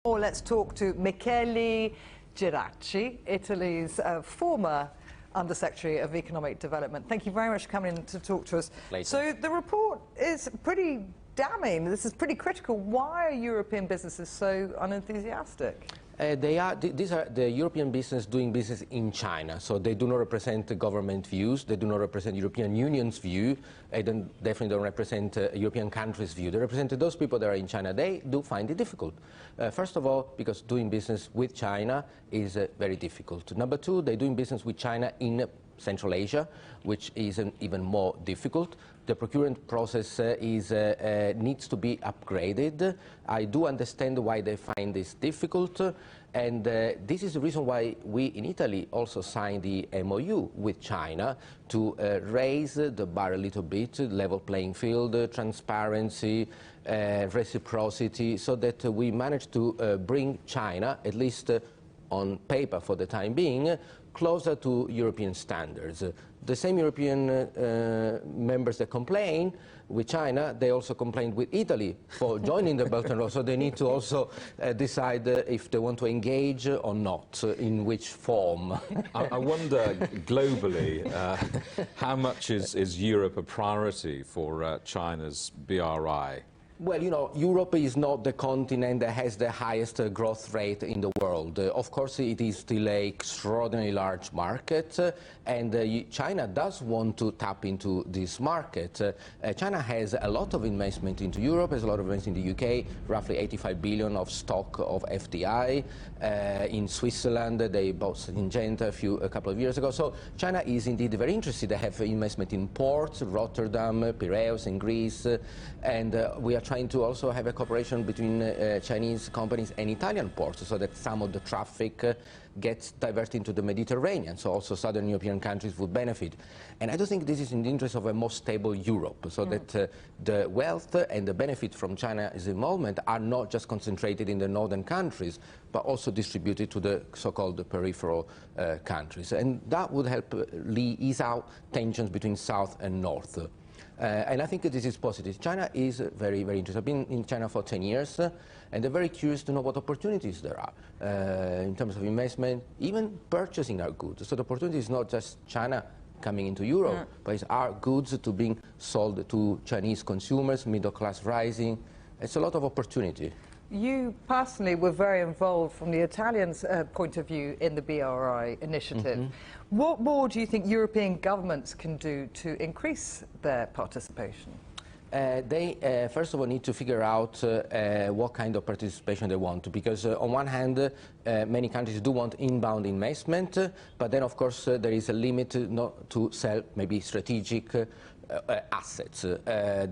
Or let's talk to Micheli Jirachi, Italy's former Undersecretary of Economic Development. Thank you very much for coming in to talk to us. Later. So the report is pretty damning. This is pretty critical. Why are European businesses so unenthusiastic? These are the European business doing business in China, so they do not represent the government views, they do not represent European Union's view, they definitely don't represent European countries' view. They represent those people that are in China. They do find it difficult. First of all, because doing business with China is very difficult. Number two, they're doing business with China in Central Asia, which is even more difficult. The procurement process needs to be upgraded. I do understand why they find this difficult, and this is the reason why we in Italy also signed the MOU with China to raise the bar a little bit, level playing field, transparency, reciprocity, so that we manage to bring China, at least on paper for the time being, closer to European standards. The same European members that complain with China, they also complained with Italy for joining the Belt and Road, so they need to also decide if they want to engage or not, in which form. I wonder, globally, how much is Europe a priority for China's BRI? Well, you know, Europe is not the continent that has the highest growth rate in the world. Of course, it is still an extraordinarily large market, and China does want to tap into this market. China has a lot of investment into Europe, has a lot of investment in the UK, roughly 85 billion of stock of FDI. In Switzerland, they bought Syngenta a couple of years ago. So China is indeed very interested. They have investment in ports, Rotterdam, Piraeus in Greece, and we are trying to also have a cooperation between Chinese companies and Italian ports, so that some of the traffic gets diverted into the Mediterranean, so also southern European countries would benefit. And I do think this is in the interest of a more stable Europe, so that the wealth and the benefit from China's involvement are not just concentrated in the northern countries, but also distributed to the so-called peripheral countries. And that would help ease out tensions between south and north. And I think that this is positive. China is very, very interested. I've been in China for 10 years, and they're very curious to know what opportunities there are in terms of investment, even purchasing our goods. So the opportunity is not just China coming into Europe, but it's our goods to being sold to Chinese consumers, middle class rising. It's a lot of opportunity. You personally were very involved from the Italians' point of view in the BRI initiative. What more do you think European governments can do to increase their participation? They, first of all, need to figure out what kind of participation they want, because on one hand, many countries do want inbound investment, but then, of course, there is a limit not to sell maybe strategic assets.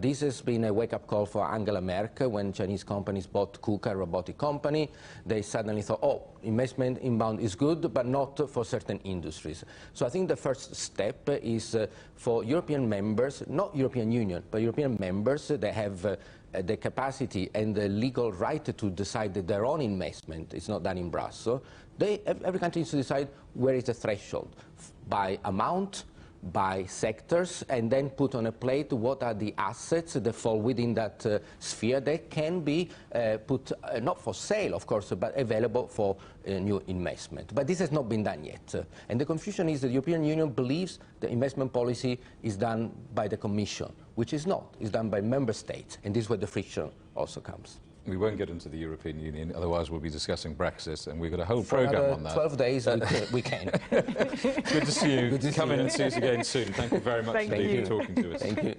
This has been a wake-up call for Angela Merkel when Chinese companies bought KUKA, a robotic company. They suddenly thought, oh, investment inbound is good, but not for certain industries. So I think the first step is for European members, not European Union, but European members that have the capacity and the legal right to decide that their own investment is not done in Brussels. Every country needs to decide where is the threshold, by amount, by sectors, and then put on a plate what are the assets that fall within that sphere that can be put, not for sale, of course, but available for new investment. But this has not been done yet. And the confusion is that the European Union believes the investment policy is done by the Commission, which is not. It's done by member states, and this is where the friction also comes. We won't get into the European Union, otherwise we'll be discussing Brexit, and we've got a whole programme on that. 12 days we can. Good to see you. Good to Come see in you. and see us again soon. Thank you very much indeed for talking to us. Thank you.